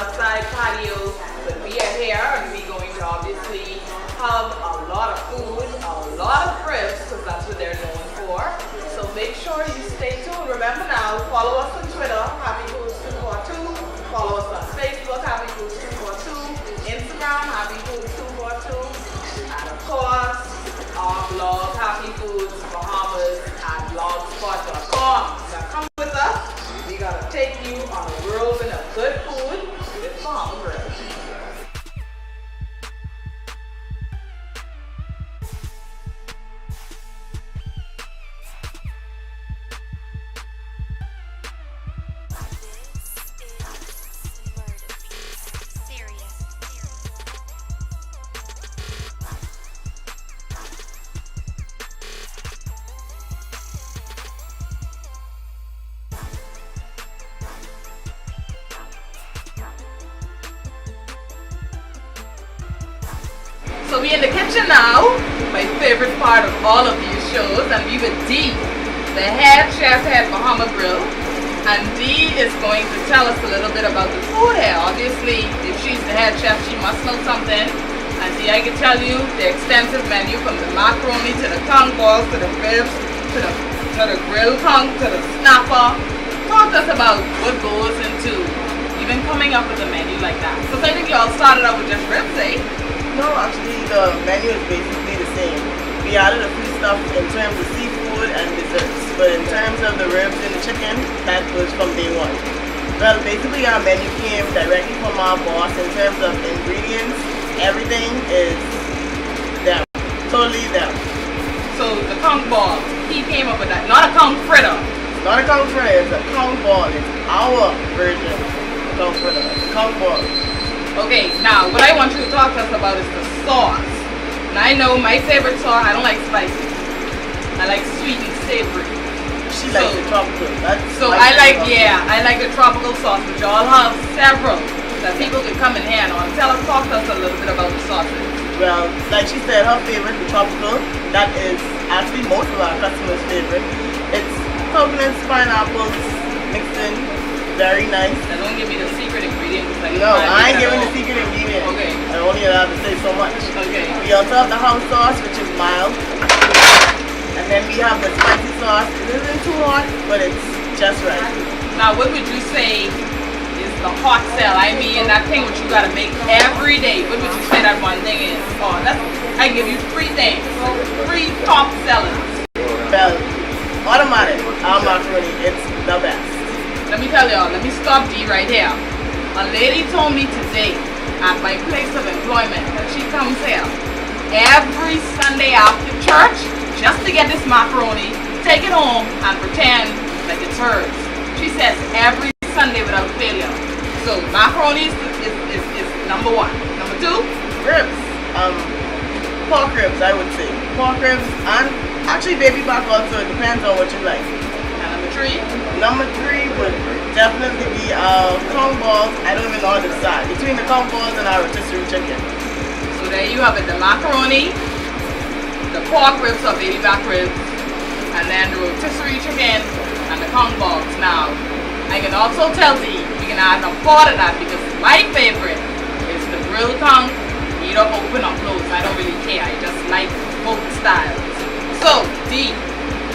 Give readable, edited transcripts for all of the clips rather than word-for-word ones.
outside patio, but we are here and we're going to obviously have a lot of food, a lot of ribs, because that's what they're known for. So make sure you stay tuned. Remember now, follow us on Twitter, Happy Foods 242. Follow us on Facebook, Happy Foods 242. Instagram, Happy Foods 242. And of course, our blog, Happy Foods Bahamas at blogspot.com. Now come with us. We're going to take you on a whirlwind of good food with Bahama Grill. So we're in the kitchen now, my favorite part of all of these shows, and we with Dee, the head chef at Bahama Grill. And Dee is going to tell us a little bit about the food here. Obviously, if she's the head chef, she must know something. And Dee, I can tell you the extensive menu from the macaroni to the tongue balls to the ribs to the grilled tongue to the snapper. Talk to us about what goes into even coming up with a menu like that. So I think you all started out with just ribs, eh? No, actually the menu is basically the same. We added a few stuff in terms of seafood and desserts, but in terms of the ribs and the chicken, that was from day one. Well, basically our menu came directly from our boss. In terms of ingredients, everything is them, totally them. So the conch ball, he came up with that, not a conch fritter. Not a conch fritter, it's a conch ball. It's our version of conch fritter, it's a conch ball. Okay, now what I want you to talk to us about is the sauce. And I know my favorite sauce, I don't like spicy. I like sweet and savory. She likes the tropical. I like the tropical sauce, but y'all have several that people can come in here and talk to us a little bit about the sauces. Well, like she said, her favorite, the tropical, that is actually most of our customers' favorite. It's coconuts, pineapples, mixed in. Very nice. Now don't give me the secret ingredient. No, I ain't giving the secret ingredient. Okay. I only allowed to say so much. Okay. We also have the house sauce, which is mild. And then we have the spicy sauce. It isn't too hot, but it's just right. Now what would you say is the hot sell? I mean that thing which you gotta make every day. What would you say that one thing is? Oh, I give you 3 things. 3 top sellers. Well, automatic. Our macaroni, it's the best. Let me tell y'all, let me stop Dee right here. A lady told me today at my place of employment that she comes here every Sunday after church just to get this macaroni, take it home and pretend like it's hers. She says every Sunday without failure. So macaroni is number 1. Number 2? Ribs. Pork ribs, I would say. Pork ribs and actually baby back also. It depends on what you like. Number 3? Number 3 would definitely be our conch balls. I don't even know how to decide between the conch balls and our rotisserie chicken. So there you have it, the macaroni, the pork ribs or baby back ribs, and then the rotisserie chicken and the conch balls. Now, I can also tell you, you can add a part of that because my favorite is the grilled conch, either open or close. I don't really care. I just like both styles. So, Dee,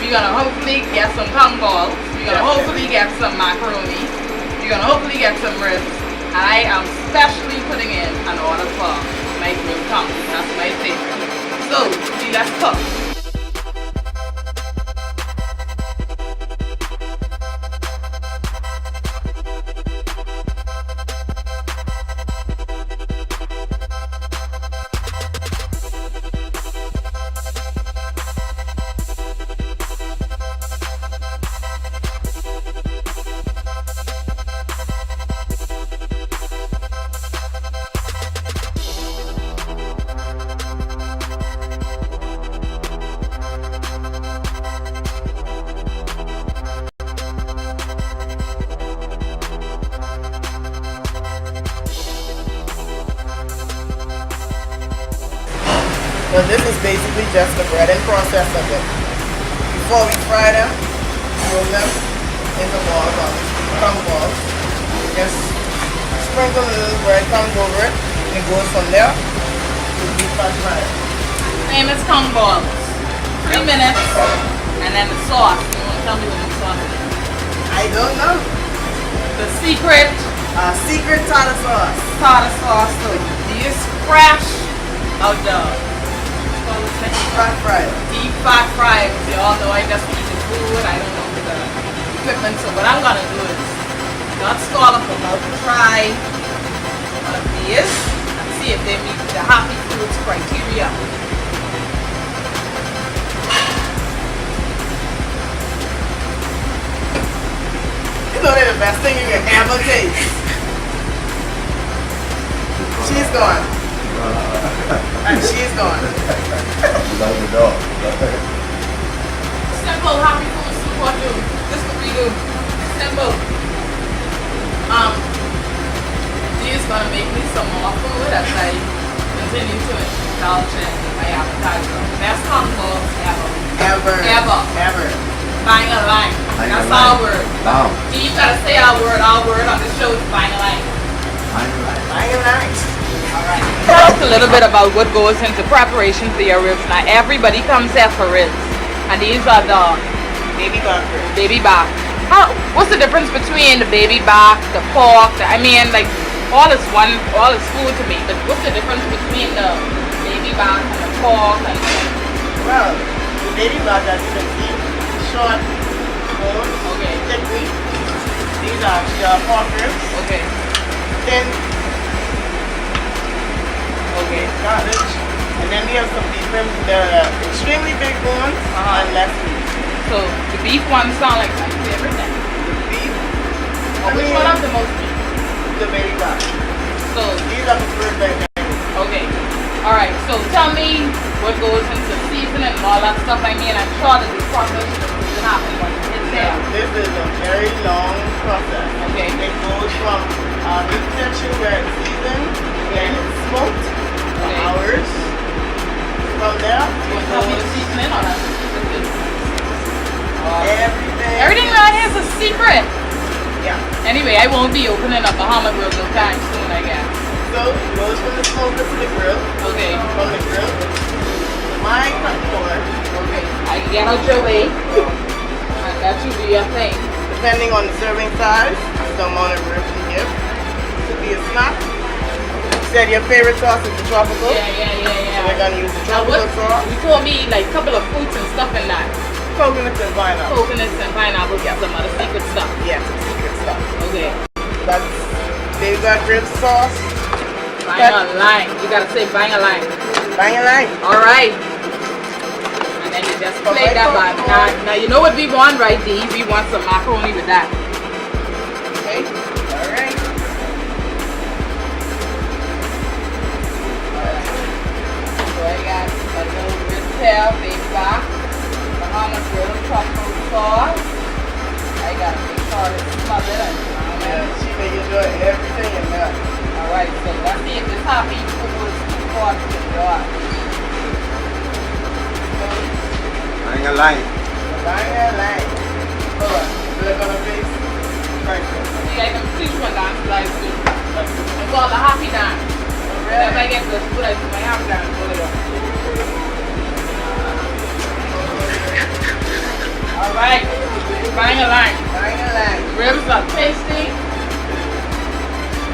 we're gonna hopefully get some conch balls. We're gonna hopefully get some macaroni. We're gonna hopefully get some ribs. And I am specially putting in an order for my grilled conch. That's my favorite. So, Dee, let's cook. Well, this is basically just the breading process of it. Before we fry them, roll them in the balls, obviously, tongue balls. Just sprinkle a little breadcrumbs over it. And it goes from there to deep fat fry. Famous kong balls. 3 minutes. And then the sauce. You want to tell me what the sauce is? I don't know. The secret Secret tartar sauce. tartar sauce. So you scratch out the Deep fat fry. deep fat fry. You all know I just eat the food. I don't know the equipment. So what I'm gonna do is not scald up about to try one of these and see if they meet the happy foods criteria. You know they're the best thing you can ever taste. She's gone. And she's gone. Simple happy food soup what do. This is what we do. Simple. This is gonna make me some more food as I continue to indulge in my appetite. Best combo ever. Ever. Buying a line. Buying a That's line. our word. Wow. You gotta say our word on the show is buying a line. Buying a line. Alright. Talk a little bit about what goes into preparation for your ribs. Now everybody comes here for ribs. And these are the Baby back ribs. baby back. What's the difference between the baby back, the pork? Like all is food to me. But what's the difference between the baby back and the pork and Well, the baby back, as you can see, short bones, Okay. thick meat. These are your pork ribs, okay. thin Okay. cartilage, and then we have some beef ribs. They're extremely big bones and less meat. So the beef ones sound like my favorite thing. The beef, Which one of the most beef? the baby back. So These are preferred by many. okay. Alright, so tell me what goes into seasoning and all that stuff. I'm sure that the process doesn't happen when it's there. This is a very long process. Okay. It goes from meat section where it's seasoned, then it's smoked for Okay. hours. From there, You it want to tell me the goes seasoning or not? everything. Everything around here is a secret. Yeah. Anyway, I won't be opening a Bahama grill no time soon, I guess. So it goes from the smoker to the grill. Okay. From the grill to my cut board. Okay. I can get out your way. And that should be your thing. Depending on the serving size, the amount of ribs you give. Could be a snack. You said your favorite sauce is the tropical. Yeah. So we're gonna use the Now what? tropical sauce. You told me like a couple of fruits and stuff in that. Coconuts and pineapple. Coconuts and pineapples and some other secret stuff. Yeah, some secret stuff. Okay. That's baby back rib sauce. Buying a line. You gotta say buying a line. Bang a line. Alright. And then you just play that bad. Now you know what we want, right, Dee? We want some macaroni with that. Okay? Alright. So I got a little rib tail, baby back, Bahama grill truffle sauce. I gotta make sure it's smothered and Yeah, she may enjoy everything in that. alright, so let's see if this happy food is too hot to enjoy. Buying a line. Bang a line. Good. Look on the face. Right there. See, I can teach my dance live too. It's called the happy dance. Whenever I get good food, I do my happy dance. Alright, buying a line. Bang a line. Ribs are tasty.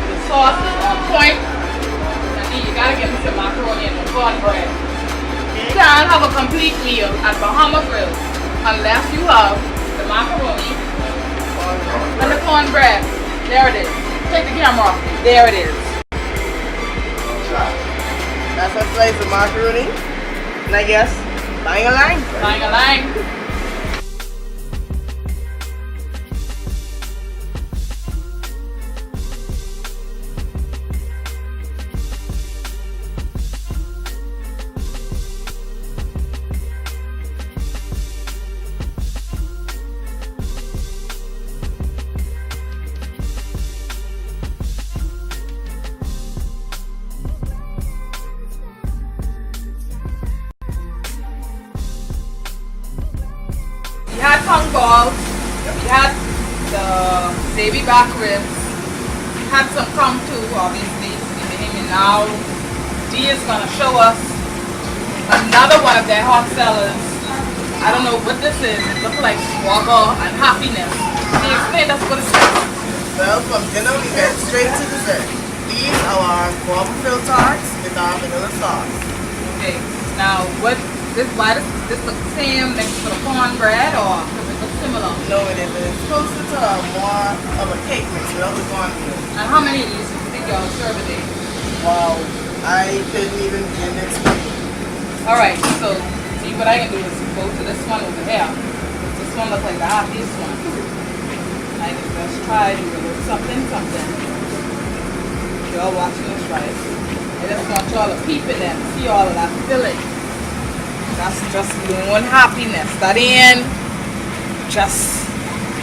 The sauce is on point. And then you gotta get me some macaroni and cornbread. You can't have a complete meal at Bahama Grill unless you have the macaroni and the cornbread. There it is. Take the camera off. There it is. That's a slice of macaroni. And I guess, bang a line. Buying a line. We had tongue balls, we had the baby back ribs, we had some come too, obviously. And now D is gonna show us another one of their hot sellers. I don't know what this is. It looks like guava and happiness. Can you explain us what it is? Well, from dinner we get straight to dessert. These are our guava filled tarts with our vanilla sauce. Okay. Now what why does this look the same next to the cornbread or does it look similar? No, it isn't. It's closer to more of a cake mix without the cornmeal. And how many of these do you think y'all serve a day? Wow, I couldn't even begin to explain. Alright, so see what I can do is go to this one over here. This one looks like the happiest one. I can just try to do a little something. Y'all watching this right? I just want y'all to peep it and see all of that filling. That's just one happiness. That ain't just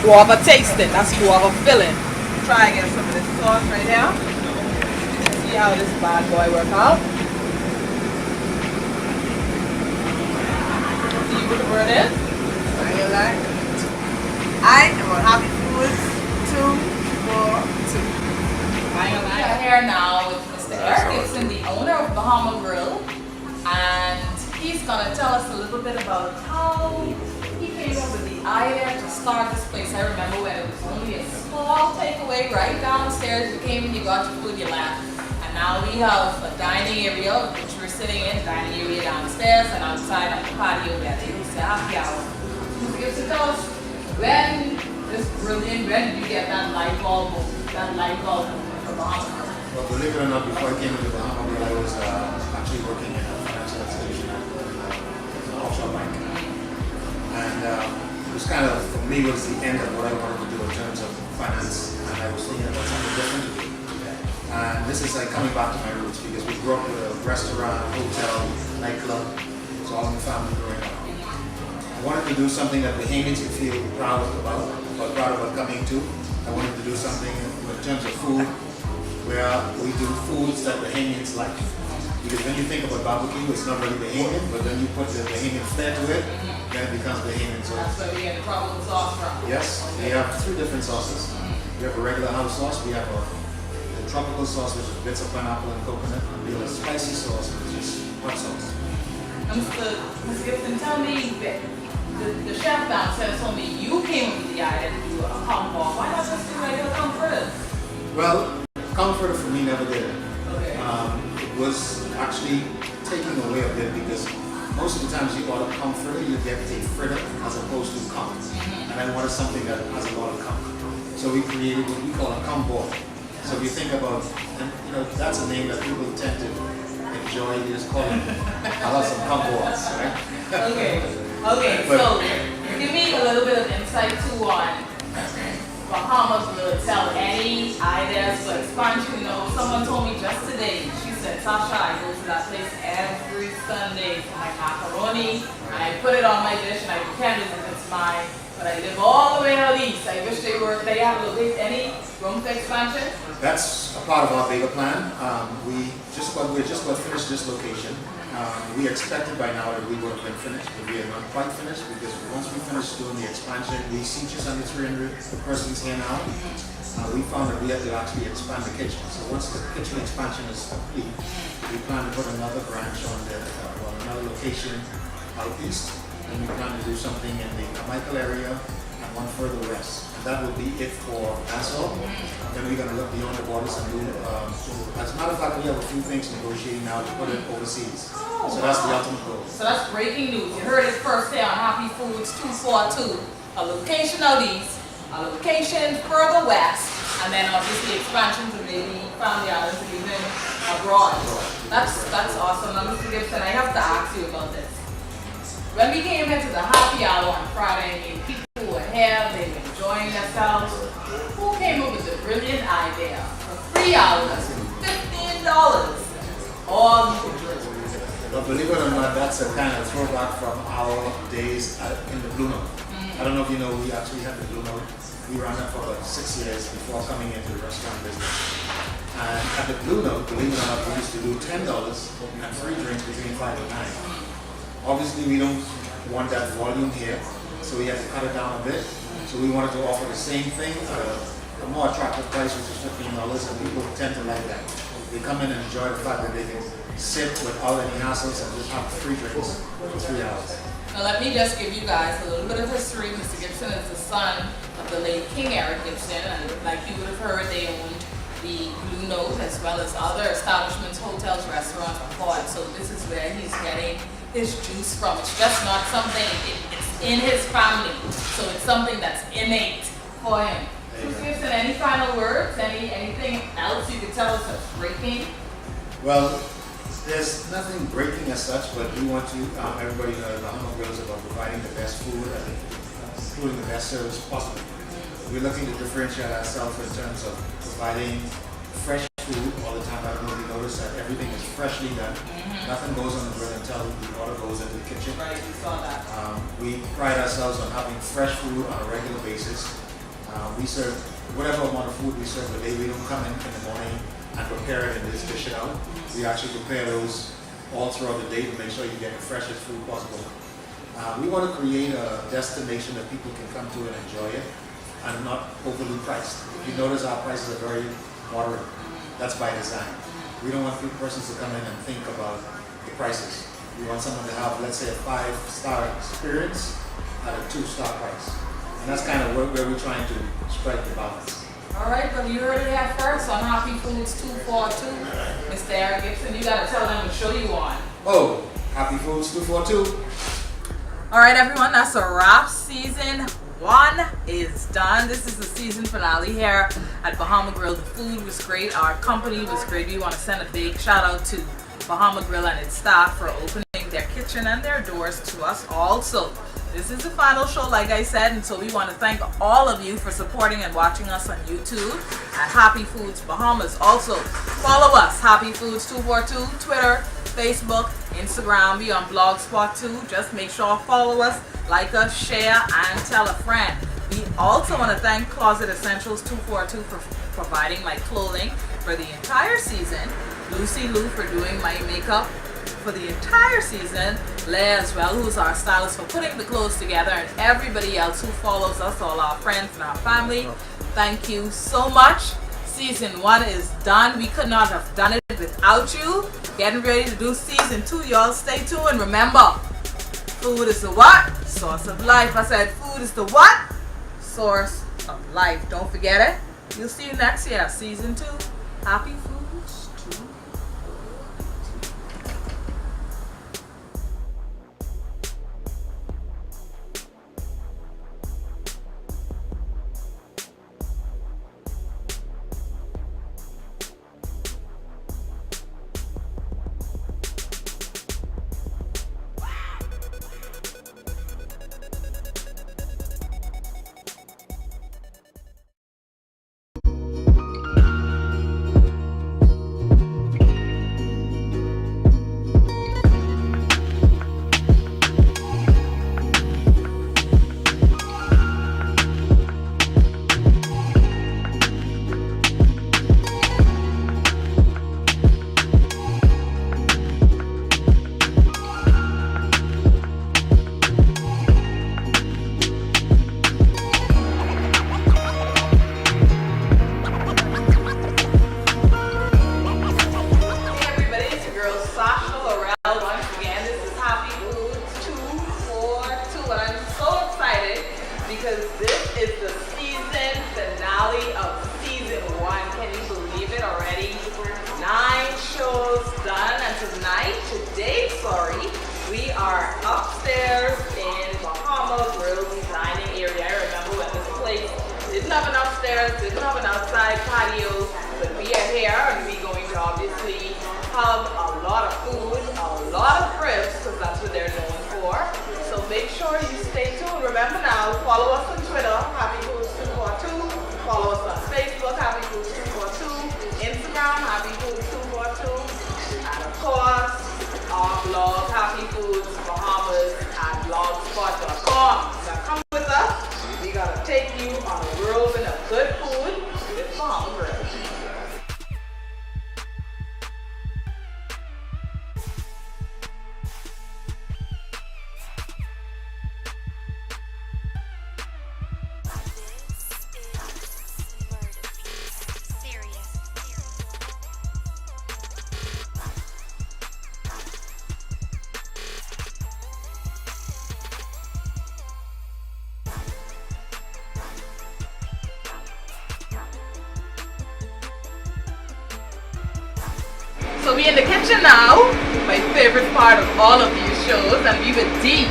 guava tasting. That's guava filling. Try and get some of this sauce right here. See how this bad boy work out. See what the word is? I ain't lying. I am on Happy Foods 242. We are here now with Mr. Eric Gibson, the owner of Bahama Grill, and he's gonna tell us a little bit about how he came up with the idea to start this place. I remember when it was only a small takeaway right downstairs. You came and you got your food, you left. And now we have a dining area, which we're sitting in, dining area downstairs, and outside on the patio where they used to happy hour. Mr. Gibson, tell us when did you get that light bulb for Bahama? Well, believe it or not, before I came to Bahama, I was actually working in a financial institution at an offshore bank. And it was kind of, for me, was the end of what I wanted to do in terms of finance. And I was thinking about something different to do. And this is like coming back to my roots because we grew up with a restaurant, hotel, nightclub. So all my family growing up. I wanted to do something that Bahamians could feel proud about coming to. I wanted to do something in terms of food where we do foods that Bahamians like. Because when you think about barbecue, it's not really Bahamian, but then you put the Bahamian flair to it, then it becomes Bahamian. So that's where we get the tropical sauce from. yes, we have 3 different sauces. We have a regular house sauce, we have a tropical sauce, which is bits of pineapple and coconut, and we have a spicy sauce, which is hot sauce. Mr. Gibson, tell me, the chef downstairs told me you came up with the idea to do a combo. Why not just do regular comforters? Well, comforter for me never did it. Okay. It was actually taking away a bit because most of the times you order comforter, you get a fritter as opposed to comp. And I wanted something that has a lot of comp. So we created what we call a combo. So if you think about, and you know, that's a name that people tend to enjoy. You just call it, I'll have some combos, right? Okay, so give me a little bit of insight too on Bahamas will tell any ideas for expansion. You know, someone told me just today, she said, Sasha, I go to that place every Sunday for my macaroni, and I put it on my dish and I pretend as if it's mine, but I live all the way out east. I wish they have a little bit, any room for expansion? That's a part of our bigger plan. We're just about finished this location. We expected by now that we would have been finished, but we are not quite finished because once we finish doing the expansion, we see just under 300 persons here now. We found that we had to actually expand the kitchen. So once the kitchen expansion is complete, we plan to put another branch on another location out east, and we plan to do something in the Michael area and one further west. And that will be it for Nassau. Then we're going to look beyond the borders and do, as a matter of fact, we have a few things negotiating now to put it overseas. So that's the ultimate goal. So that's breaking news. You heard it first here on Happy Foods 242. A location out east, a location further west, and then obviously expansion to maybe family islands and even abroad. That's awesome. Now, Mr. Gibson, I have to ask you about this. When we came into the happy hour on Friday, I mean, people were here, they were enjoying themselves. Who came up with the brilliant idea for 3 hours, $15, all you could drink? But believe it or not, that's a kind of throwback from our days in the Blue Note. I don't know if you know, we actually had the Blue Note. We ran that for about 6 years before coming into the restaurant business. And at the Blue Note, believe it or not, we used to do $10 and free drinks between 5 and 9. Obviously, we don't want that volume here, so we had to cut it down a bit. So we wanted to offer the same thing at a a more attractive price, which is $15, and people tend to like that. They come in and enjoy the fact that they can sit without any hassles and just have free drinks for 3 hours. Now let me just give you guys a little bit of history. Mr. Gibson is the son of the late King Eric Gibson, and like you would have heard, they owned the Blue Note as well as other establishments, hotels, restaurants, and bars. So this is where he's getting his juice from. It's just not something, it's in his family. So it's something that's innate for him. Mr. Gibson, any final words? Anything else you could tell us that's breaking? Well, there's nothing breaking as such, but we want to everybody know that Bahama Grill is about providing the best food and including the best service possible. We're looking to differentiate ourselves in terms of providing fresh food all the time. I don't know if you notice that everything is freshly done. Nothing goes on the grill until the order goes into the kitchen. Right, we saw that. We pride ourselves on having fresh food on a regular basis. We serve whatever amount of food we serve a day. We don't come in the morning and prepare it and just dish it out. We actually prepare those all throughout the day to make sure you get the freshest food possible. We want to create a destination that people can come to and enjoy it and not overly priced. If you notice, our prices are very moderate. That's by design. We don't want persons to come in and think about the prices. We want someone to have, let's say, a 5-star experience at a 2-star price. And that's kind of where we're trying to strike the balance. All right, well, you heard it here first on Happy Foods 242. Mr. Eric Gibson, you got to tell them to show you on. Oh, Happy Foods 242. All right, everyone, that's a wrap. Season 1 is done. This is the season finale here at Bahama Grill. The food was great. Our company was great. We want to send a big shout out to Bahama Grill and its staff for opening their kitchen and their doors to us also. This is the final show, like I said, and so we want to thank all of you for supporting and watching us on YouTube at Happy Foods Bahamas. Also, follow us, Happy Foods 242, Twitter, Facebook, Instagram. We on Blogspot too. Just make sure follow us, like us, share, and tell a friend. We also want to thank Closet Essentials 242 for providing my clothing for the entire season. Lucy Lou for doing my makeup for the entire season, Leah as well, who's our stylist, for putting the clothes together, and everybody else who follows us, all our friends and our family. Thank you so much. Season 1 is done. We could not have done it without you. Getting ready to do season 2. Y'all stay tuned. And remember, food is the what? Source of life. I said food is the what? Source of life. Don't forget it. We'll see you next year. Season 2. Happy Foods. Didn't have an outside patio, but we are here and we're going to obviously have a lot of food, a lot of ribs, because that's what they're known for. So make sure you stay tuned. Remember now, follow us on Twitter, Happy Foods 242. Follow us on Facebook, Happy Foods 242. Instagram, Happy Foods 242. And of course, our blog, Happy Foods Bahamas at blogspot.com. Now come with us. We gotta take you on a whirlwind of good food with Bahama Grill. This is murder. So we in the kitchen now, my favorite part of all of these shows, and we with Dee,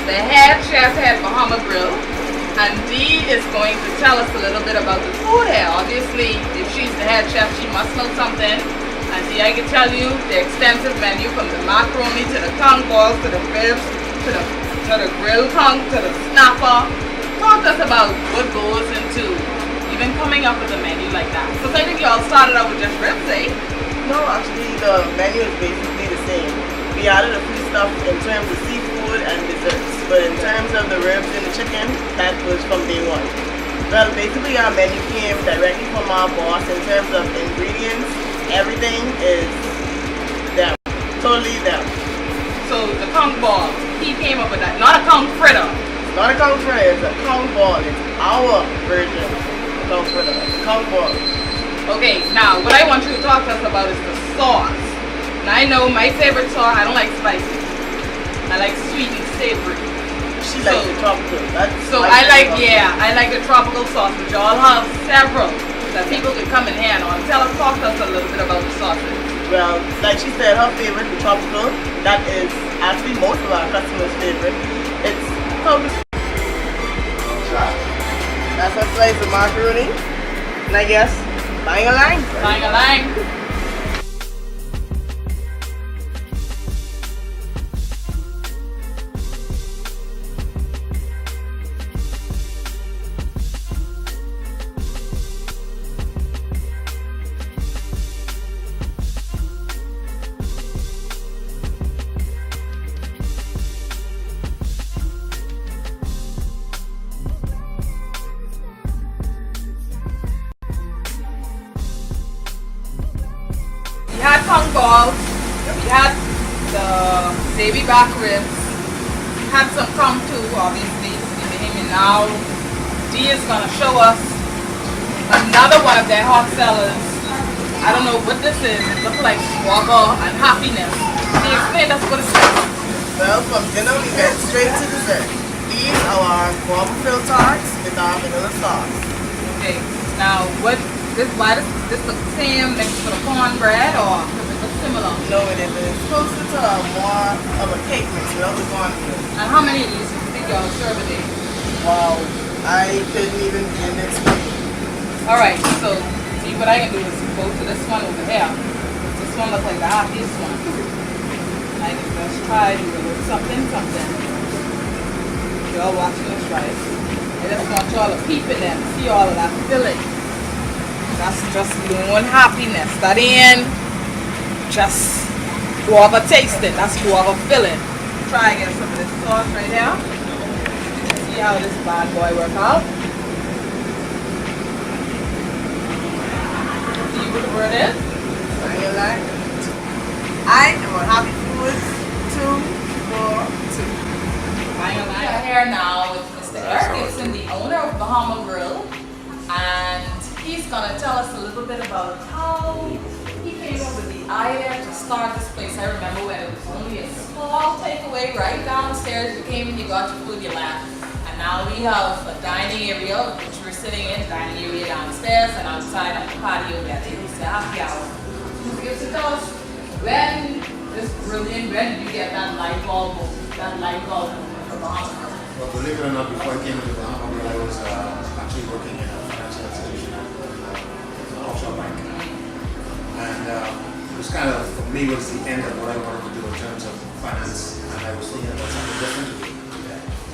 the head chef at Bahama Grill. And Dee is going to tell us a little bit about the food here. Obviously, if she's the head chef, she must know something. And Dee, I can tell you the extensive menu from the macaroni to the tongue balls to the ribs to the grilled tongue to the snapper. Talk to us about what goes into even coming up with a menu like that. So I think you all started out with just ribs, eh? No, actually the menu is basically the same. We added a few stuff in terms of seafood and desserts, but in terms of the ribs and the chicken, that was from day one. Well, basically our menu came directly from our boss in terms of ingredients. Everything is them, totally them. So the conch ball, he came up with that, not a conch fritter. It's not a conch fritter, it's a conch ball. It's our version of conch fritter, conch ball. Okay, now what I want you to talk to us about is the sauce. Now I know my favorite sauce, I don't like spicy. I like sweet and savory. She likes the tropical. So I like the tropical sauce, which y'all have several that people can come in hand on. Talk to us a little bit about the sauces. Well, like she said, her favorite, the tropical, that is actually most of our customers' favorite. It's totally. That's a slice of macaroni. And I guess, bang a line. Bang a line. We had conch balls, we had the baby back ribs, we had some conch too, obviously, in the him now. Dee is going to show us another one of their hot sellers. I don't know what this is, it looks like swagger and happiness. Can you explain us what it is? Well, from dinner we went straight to dessert. These are our guava filled tarts with our vanilla sauce. Okay, now why does this look the same next to the cornbread, or does it look similar? No, it isn't. It's closer to more of a cake mix without the cornflakes. And how many of these do you think y'all serve a day? Wow, I couldn't even begin to explain. Alright, so see what I can do is go to this one over here. This one looks like the happiest one. I can just try to do a little something. Y'all watching this, right? I just want y'all to peep in there and see all of that filling. That's just one happiness. That ain't just guava tasting. That's guava filling. Try and get some of this sauce right here. See how this bad boy work out. See what the word is? I am on Happy Foods 242. We are here now with Mr. Eric Gibson, the owner of Bahama Grill, and he's gonna tell us a little bit about how he came up with the idea to start this place. I remember when it was only a small takeaway right downstairs. You came in, you got your food, you left. And now we have a dining area, which we're sitting in, dining area downstairs, and outside on the patio there. They used to happy hour. Mr. Gibson, tell us when did you get that light bulb for Bahama Grill? Well, believe it or not, before I came to Bahama Grill, I was actually working in a financial institution at an offshore bank. And it was kind of, for me, was the end of what I wanted to do in terms of finance. And I was thinking about something different to do.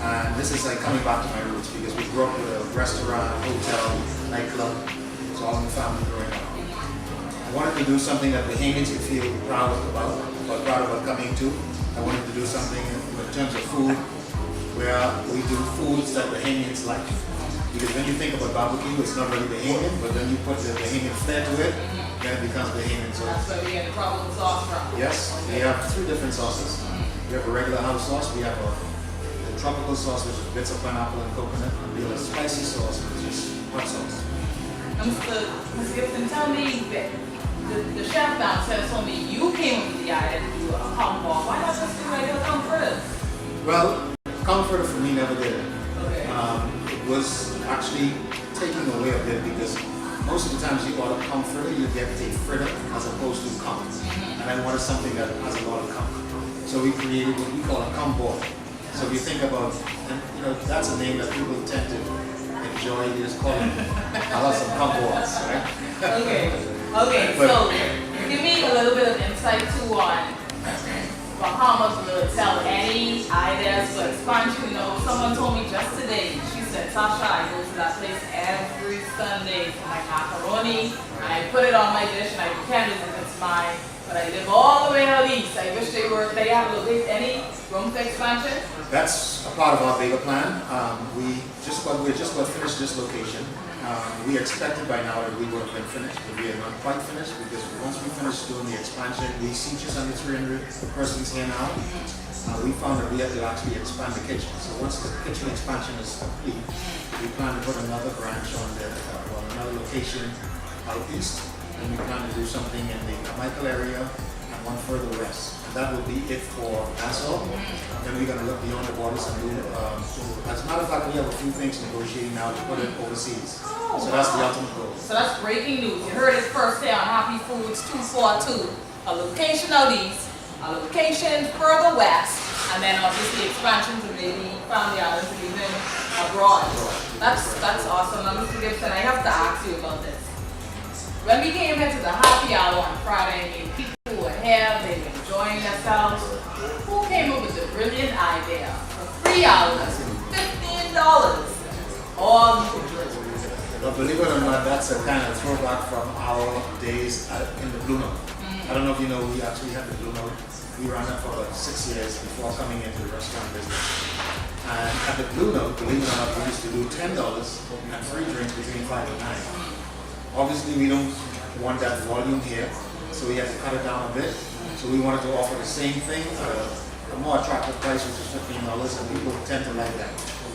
And this is like coming back to my roots because we grew up with a restaurant, hotel, nightclub. It was all in the family growing up. I wanted to do something that Bahamians would feel proud about coming to. I wanted to do something in terms of food where we do foods that Bahamians like. Because when you think about barbecue, it's not really Bahamian, but then you put the Bahamian flair to it, then it becomes Bahamian sauce. That's where we get the tropical sauce from. Yes, we have 3 different sauces. We have a regular house sauce, we have a tropical sauce, which is bits of pineapple and coconut, and we have a spicy sauce, which is hot sauce. Mr. Gibson, tell me, the chef downstairs told me you came up with the idea to do a conch ball. Why not just do regular conch fritters? Well, comfort for me never did. Okay. It was actually taking away a bit because most of the times you order comfort, you get a fritter as opposed to conch. And and I wanted something that has a lot of cum. So we created what we call a cum ball. So if you think about, and you know, that's a name that people tend to enjoy. You just call it, I love some cum balls, right? Okay, so give me a little bit of insight too on Bahamas. Will tell any ideas for expansion. You know, someone told me just today, she said, Sasha, I go to that place every Sunday for my macaroni, and I put it on my dish, and I pretend as if it's mine, but I live all the way out east. I wish they have a little bit, any room for expansion? That's a part of our bigger plan. We're just about finished this location. We expected by now that we would have been finished, but we are not quite finished because once we finish doing the expansion, we see just under 300 persons here now. We found that we had to actually expand the kitchen. So once the kitchen expansion is complete, we plan to put another branch on another location out east, and we plan to do something in the Michael area and one further west. And that will be it for Nassau. Then we're going to look beyond the borders and do, as a matter of fact, we have a few things negotiating now to put it overseas. So that's the ultimate goal. So that's breaking news. You heard it first here on Happy Foods 242. A location out east, a location further west, and then obviously expansion to maybe family islands and even abroad. That's awesome. Now, Mr. Gibson, I have to ask you about this. When we came here to the happy hour on Friday, people were here, they were enjoying themselves. Who came up with the brilliant idea for 3 hours, $15, all you could drink? But believe it or not, that's a kind of throwback from our days in the Blue Note. I don't know if you know, we actually had the Blue Note. We ran that for about 6 years before coming into the restaurant business. And at the Blue Note, believe it or not, we used to do $10 and free drinks between 5 and 9. Obviously, we don't want that volume here, so we had to cut it down a bit. So we wanted to offer the same thing at a more attractive price, which is $15, and people tend to like that.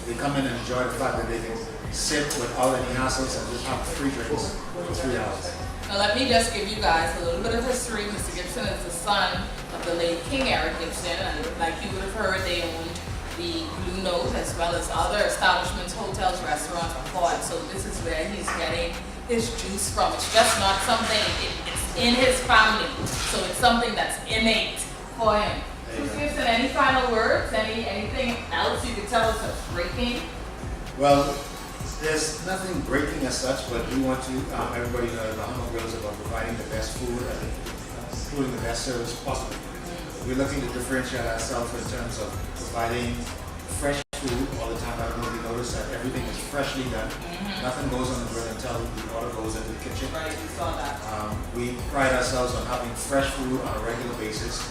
They come in and enjoy the fact that they can sit without any hassles and just have free drinks for 3 hours. Now let me just give you guys a little bit of history. Mr. Gibson is the son of the late King Eric Gibson, and like you would have heard, they owned the Blue Note as well as other establishments, hotels, restaurants, abroad. So this is where he's getting his juice from. It's just not something, it's in his family. So it's something that's innate for him. Mr. Gibson, any final words? Anything else you could tell us that's breaking? Well, there's nothing breaking as such, but we want to, everybody knows Bahama Grill is about providing the best food and including the best service possible. We're looking to differentiate ourselves in terms of providing fresh food all the time. I don't know if you notice that everything is freshly done. Nothing goes on the grill until the order goes into the kitchen. Right, we saw that. We pride ourselves on having fresh food on a regular basis.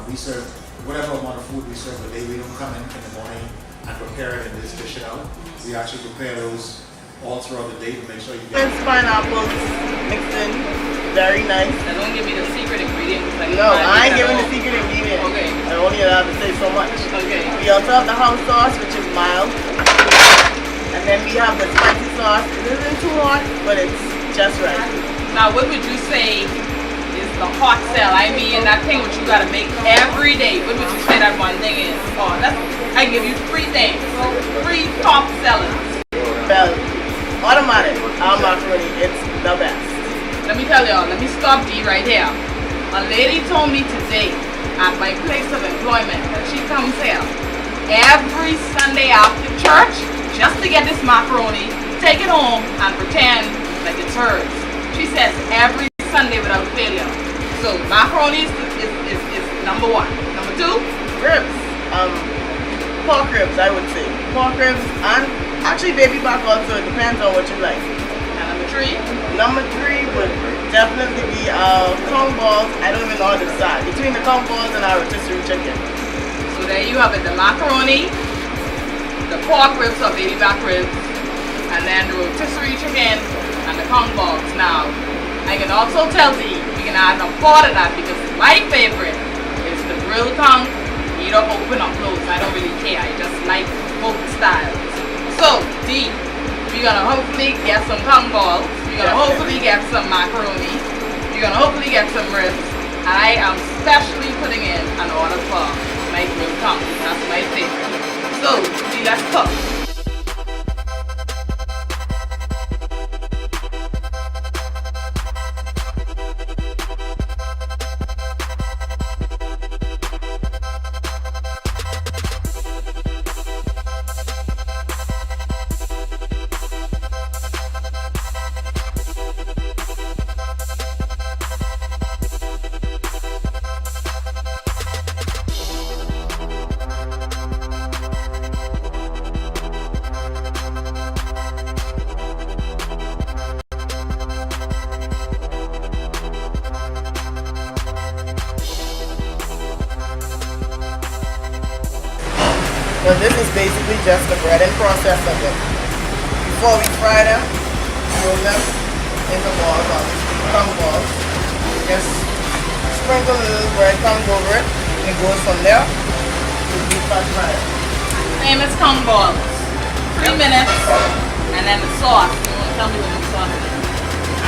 We serve whatever amount of food we serve a day. We don't come in the morning and prepare it and just dish it out. We actually prepare those all throughout the day to make sure you get It's pineapples mixed in, very nice. Now don't give me the secret ingredient. No, I ain't giving the secret ingredient. Okay. I only allowed to say so much. Okay. We also have the house sauce, which is mild. And then we have the spicy sauce. It isn't too hot, but it's just right. Now what would you say is the hot sell? I mean that thing which you gotta make every day. What would you say that one thing is? Oh, I give you 3 things. 3 top sellers. Well, automatic, our macaroni, it's the best. Let me tell y'all, let me stop D right here. A lady told me today at my place of employment that she comes here every Sunday after church just to get this macaroni, take it home and pretend like it's hers. She says every Sunday without failure. So macaroni is number 1. Number 2? Ribs. Pork ribs, I would say. Pork ribs and actually baby back also. It depends on what you like. And number 3? Number 3 would definitely be kong balls. I don't even know how to decide between the kong balls and our rotisserie chicken. So there you have it, the macaroni, the pork ribs or baby back ribs, and then the rotisserie chicken and the kong balls. Now, I can also tell thee, you can add a part of that because my favorite is the grilled kong, either open or close. I don't really care, I just like both styles. So, D, we're gonna hopefully get some kong balls, we're gonna hopefully get some macaroni, you're gonna hopefully get some ribs, and I am specially putting in an order for my grilled kong. That's my favorite. So, D, let's cook. Well, this is basically just the bread and process of it. Before we fry them, roll them into balls, obviously, tongue balls. Just sprinkle a little breadcrumbs over it, and it goes from there to deep fat fryer. Famous tongue balls. 3 minutes, and then the sauce. You want to tell me what the sauce is?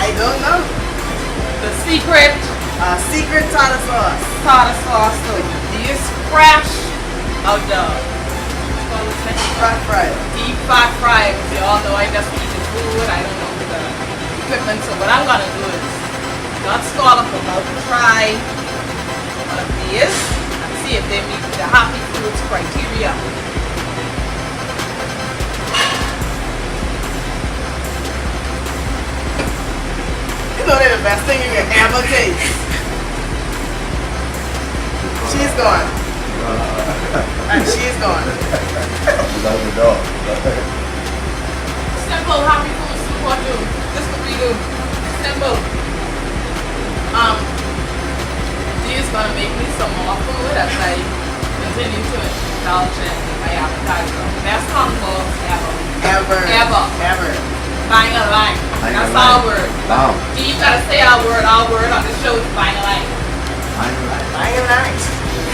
I don't know. The secret Secret tartar sauce. tartar sauce. So this fresh out the Fat fryer. deep fat fry. You all know I just eat the food. I don't know the equipment. So what I'm gonna do is not stall up about to try one of these and see if they meet the happy foods criteria. You know they're the best thing you can ever taste. She's gone. And she's gone. She's out the door. Simple happy foods to what do. This is what we do. Simple. These gonna make me some more food as I continue to indulge in my appetizer. Best combos ever. Ever. Buying a line. Buying a That's line. our word. Wow. You gotta say our word on the show is buying a line. Buying a line.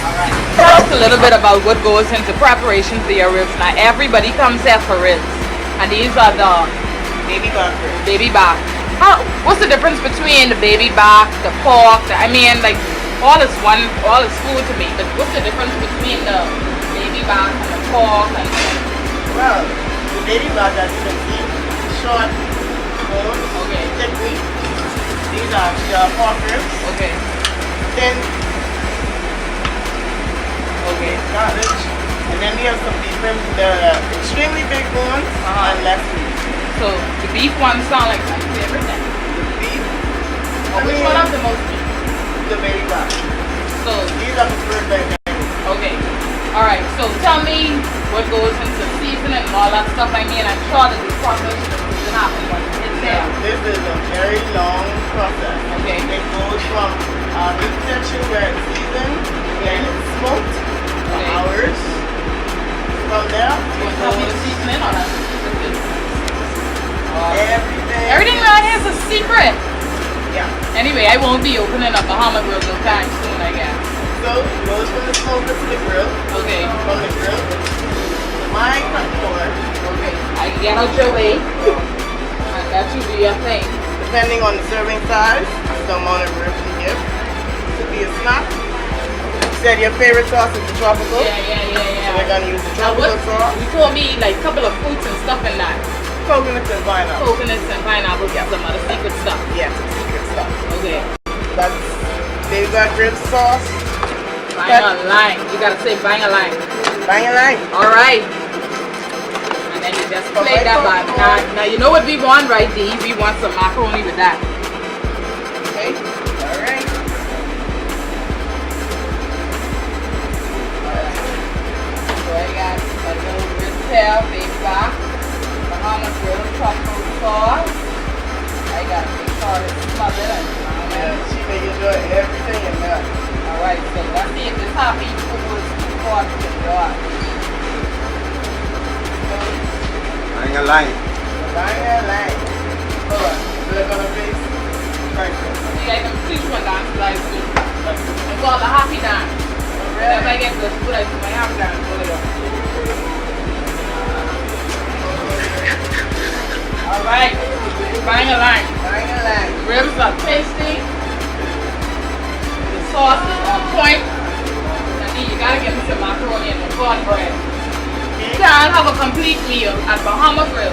Alright. Talk a little bit about what goes into preparation for your ribs. Now everybody comes here for ribs. And these are the Baby back ribs. baby back. What's the difference between the baby back, the pork? I mean, like all is food to me. But what's the difference between the baby back and the pork? And Well, the baby back, as you can see, short bones, okay, thick meat. These are the pork ribs. okay, Thin okay. cartilage. And then we have some beef ribs. They're extremely big bones and less meat. So the beef ones sound like my favorite then. The beef, Which one of the most beef? the baby back. So These are preferred by many. okay. Alright, so tell me what goes into seasoning and all that stuff. I mean, I'm sure that the process doesn't happen when it's there. This is a very long process. Okay. It goes from meat section where it's seasoned, then it's smoked for Okay. hours. From there, You it want to tell me the goes seasoning or not? everything. Everything around here is a secret. Yeah. Anyway, I won't be opening up Bahama Grill no time soon, I guess. So it goes from the smoker to the grill. Okay. From the grill to my cut board. Okay. I can get out your way. And that should be your thing. Depending on the serving size, the amount of ribs you give. Could be a snack. You said your favorite sauce is the tropical. Yeah. So we're gonna use the Now tropical sauce. you told me like a couple of fruits and stuff in that. Coconuts and pineapple. Coconuts and pineapple, yeah, some other secret stuff. Yes, it's secret stuff. Okay. That's baby back rib sauce. Buying a line. You gotta say buying a line. Bang a line. Alright. And then you just play that back. Now you know what we want, right, D? We want some macaroni with that. Okay. Alright. So I got a little rib tail, baby back, Bahama Grill tropical sauce. I gotta make sure it's smothered and Yeah, she may enjoy everything in there. alright, so let's see if this happy food is too hard to enjoy. Buying a line. Bang a line. Hold on. Look on the face. Right there. See, I can teach one dance like this. It's called the happy dance. Whenever I get good food, I do my happy dance. Hold it up. Alright, buying a line. Bang a line. Ribs are tasty. The sauce is on point. And then you gotta give me some macaroni and the cornbread. You can't have a complete meal at Bahama Grill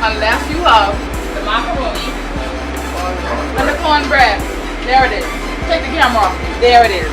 unless you have the macaroni and the cornbread. There it is. Take the camera off. There it is.